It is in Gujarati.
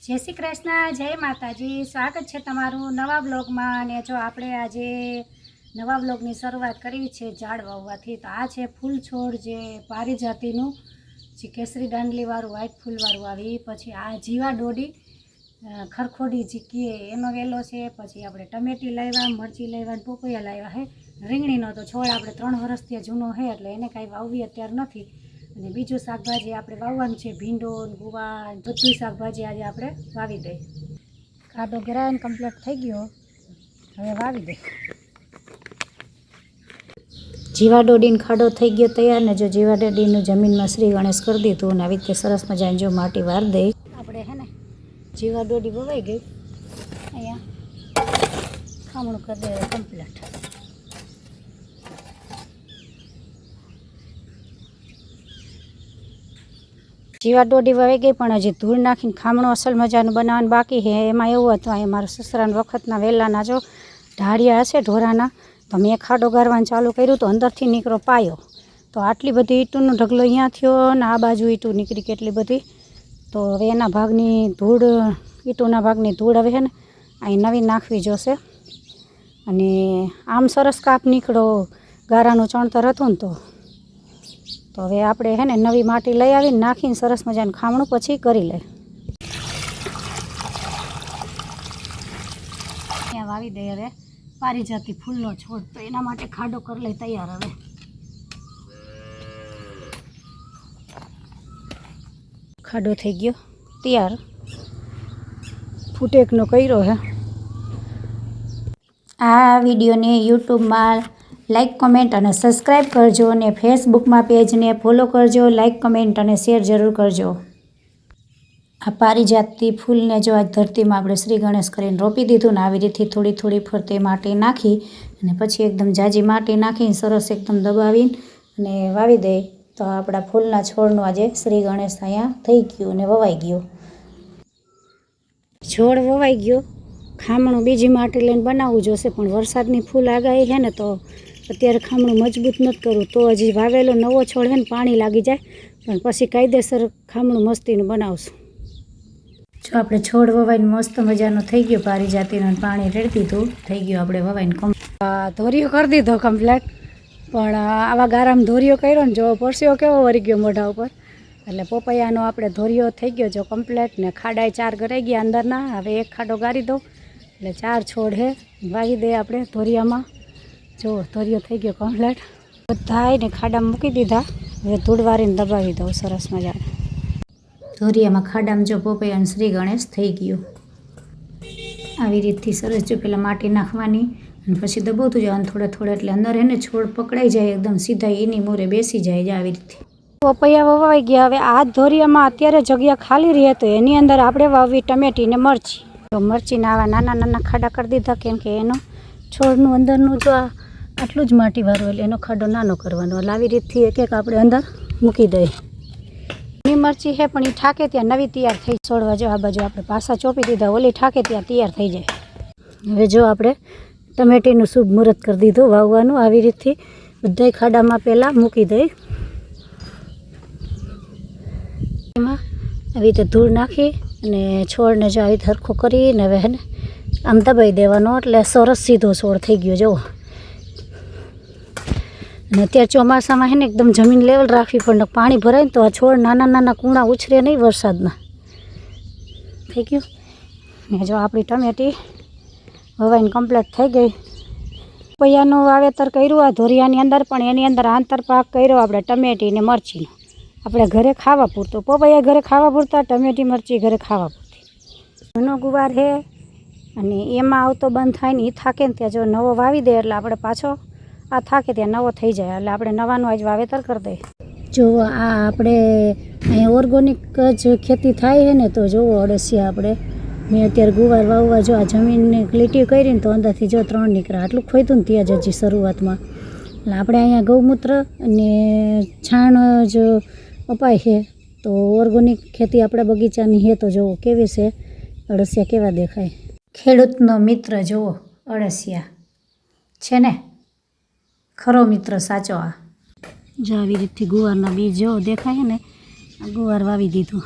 જય શ્રી કૃષ્ણ, જય માતાજી। સ્વાગત છે તમારું નવા બ્લોગમાં। અને જો આપણે આજે નવા બ્લોગની શરૂઆત કરી છે ઝાડ વાવવાથી। તો આ છે ફૂલ છોડ જે પારિજાતીનું જે કેસરી દાંડલીવાળું વ્હાઈટ ફૂલવાળું આવી, પછી આ જીવા દોડી ખરખોડી જે કીએ એનો વેલો છે, પછી આપણે ટમેટી લાવ્યા, મરચી લાવ્યા, પોપૈયા લાવ્યા છે। રીંગણીનો તો છોડ આપણે 3 વર્ષથી જૂનો છે એટલે એને કાંઈ વાવવી અત્યારે નથી। અને બીજું શાકભાજી આપણે વાવવાનું છે, ભીંડો, ગુવાર, બધું શાકભાજી આજે આપણે વાવી દઈએ। ખાડો ઘેરાઈને કમ્પ્લીટ થઈ ગયો, હવે વાવી દઈએ। જીવા દોડીને ખાડો થઈ ગયો તૈયાર ને જો જીવા દોડીનું જમીનમાં શ્રી ગણેશ કરી દીધું અને આવી રીતે સરસ મજાની જો માટી વાર દઈ આપણે હે ને જીવા દોડી વવાઈ ગઈ। અહીંયા ખામણું કરી દે કમ્પ્લીટ। જીવા દોડી વવાઈ ગઈ પણ હજી ધૂળ નાખીને ખામણું અસલ મજાનું બનાવવાનું બાકી છે। એમાં એવું હતું, અહીંયા મારા સસરાના વખતના વેલાના જો ઢાળિયા હશે ઢોરાના, તો મેં ખાડો ગારવાનું ચાલુ કર્યું તો અંદરથી નીકળો પાયો, તો આટલી બધી ઈંટોનો ઢગલો અહીંયા થયો ને આ બાજુ ઈંટો નીકળી કેટલી બધી। તો હવે એના ભાગની ધૂળ, ઈંટોના ભાગની ધૂળ હવે છે ને અહીં નવી નાખવી જોશે। અને આમ સરસ કાપ નીકળો ગારાનું ચણતર હતું ને તો હવે આપણે છે ને નવી માટી લઈ આવીને નાખીને સરસ મજાનું ખામણું પછી કરી લે। ત્યાં વાવી દઈએ હવે પારિજાતી ફૂલનો છોડ, તો એના માટે ખાડો કરી લઈ તૈયાર। હવે ખાડો થઈ ગયો તૈયાર, ફૂટેકનો કર્યો હે। આ વિડીયોને યુટ્યુબમાં લાઈક, કમેન્ટ અને સબસ્ક્રાઈબ કરજો, અને ફેસબુકમાં પેજને ફોલો કરજો, લાઈક, કમેન્ટ અને શેર જરૂર કરજો। આ પારિજાતી ફૂલને જો આજ ધરતીમાં આપણે શ્રી ગણેશ કરીને રોપી દીધું ને આવી રીતે થોડી થોડી ફરતે માટી નાખી અને પછી એકદમ જાજી માટી નાખીને સરસ એકદમ દબાવીને અને વાવી દઈએ તો આપણા ફૂલના છોડનું આજે શ્રી ગણેશ અહીંયા થઈ ગયું અને વવાઈ ગયું। છોડ વવાઈ ગયો, ખામણું બીજી માટી લઈને બનાવવું જોશે, પણ વરસાદની ફૂલ આગાહી છે ને તો અત્યારે ખામણું મજબૂત નથી કરવું, તો હજી વાવેલો નવો છોડ છે ને પાણી લાગી જાય, પણ પછી કાયદેસર ખામણું મસ્તીનું બનાવશું। જો આપણે છોડ વવાઈને મસ્ત મજાનો થઈ ગયો પારિજાતીનો, પાણી રેડી દીધું, થઈ ગયું આપણે વવાઈને ધોરિયો કરી દીધો કમ્પ્લેટ। પણ આવા ગારામાં ધોરિયો કર્યો ને જો પરસ્યો કેવો વળી ગયો મોઢા ઉપર, એટલે પોપૈયાનો આપણે ધોરિયો થઈ ગયો જો કમ્પ્લેટ ને ખાડાએ 4 ગરાઈ ગયા અંદરના। હવે એક ખાડો ગારી દઉં એટલે 4 છોડ છે વાવી દઈએ આપણે ધોરિયામાં। જો ધોરિયો થઈ ગયો કમ્પ્લેટ, બધાને ખાડામાં મૂકી દીધા। હવે ધૂળ વારીને દબાવી દઉં સરસ મજાને ધોરિયામાં। ખાડામાં જો પોપૈયાનું શ્રી ગણેશ થઈ ગયું આવી રીતથી સરસ। જો પેલા માટી નાખવાની અને પછી દબાવતું જવાનું થોડા થોડા, એટલે અંદર એને છોડ પકડાઈ જાય એકદમ સીધા એની મૂરે બેસી જાય જ આવી રીતે। પોપૈયા વવાઈ ગયા, હવે આ ધોરિયામાં અત્યારે જગ્યા ખાલી રહે તો એની અંદર આપણે વાવવી ટમેટી ને મરચી। તો મરચીના આવા નાના નાના ખાડા કરી દીધા, કેમ કે એનો છોડનું અંદરનું જો આટલું જ માટી વાળું એટલે એનો ખાડો નાનો કરવાનો, એટલે આવી રીતથી એક એક આપણે અંદર મૂકી દઈએ। ની મરચી છે પણ એ ઠાકે ત્યાં નવી તૈયાર થઈ છોડવા જો આ બાજુ આપણે પાસા ચોપી દીધા, ઓલી ઠાકે ત્યાં તૈયાર થઈ જાય। હવે જો આપણે ટમેટીનું શુભ મુહૂર્ત કરી દીધું વાવવાનું, આવી રીતથી બધાય ખાડામાં પહેલાં મૂકી દઈ, એમાં આવી રીતે ધૂળ નાખી અને છોડને જો આવી હરખો કરીને હવે હે ને આમ દબાઈ દેવાનો, એટલે સરસ સીધો છોડ થઈ ગયો જુઓ। અને અત્યારે ચોમાસામાં હે ને એકદમ જમીન લેવલ રાખવી, પણ પાણી ભરાય ને તો આ છોડ નાના નાના કૂણા ઉછરે નહીં વરસાદના। થઈ ગયું ને જો આપણી ટમેટી વવાઈને કમ્પ્લીટ થઈ ગઈ। પપૈયાનું વાવેતર કર્યું આ ધોરિયાની અંદર, પણ એની અંદર આંતરપાક કર્યો આપણે ટમેટી ને મરચીનો, આપણે ઘરે ખાવા પૂરતો। પપૈયા ઘરે ખાવા પૂરતા, ટમેટી મરચી ઘરે ખાવા પૂરતી। જૂનો ગુવાર છે અને એમાં આવતો બંધ થાય ને એ થાકે ને ત્યાં જો નવો વાવી દે એટલે આપણે પાછો આ થાકે ત્યાં નવો થઈ જાય, એટલે આપણે નવાનું આજ વાવેતર કરી દઈએ। જો આ આપણે અહીંયા ઓર્ગોનિક જ ખેતી થાય છે ને, તો જુઓ અળસિયા આપણે મેં અત્યારે ગુવાર વાવવા જો આ જમીનને લીટી કરીને તો અંદરથી જો 3 નીકળ્યા, આટલું ખોઈતું ને ત્યાં જ હજી શરૂઆતમાં। એટલે આપણે અહીંયા ગૌમૂત્ર અને છાણ જ અપાય છે, તો ઓર્ગોનિક ખેતી આપણા બગીચાની છે। તો જુઓ કેવી છે અળસિયા, કેવા દેખાય। ખેડૂતનો મિત્ર જુઓ અળસિયા છે ને, ખરો મિત્ર સાચો। આ જો આવી રીતથી ગુવારના બીજ જો દેખાય ને, ગુવાર વાવી દીધું।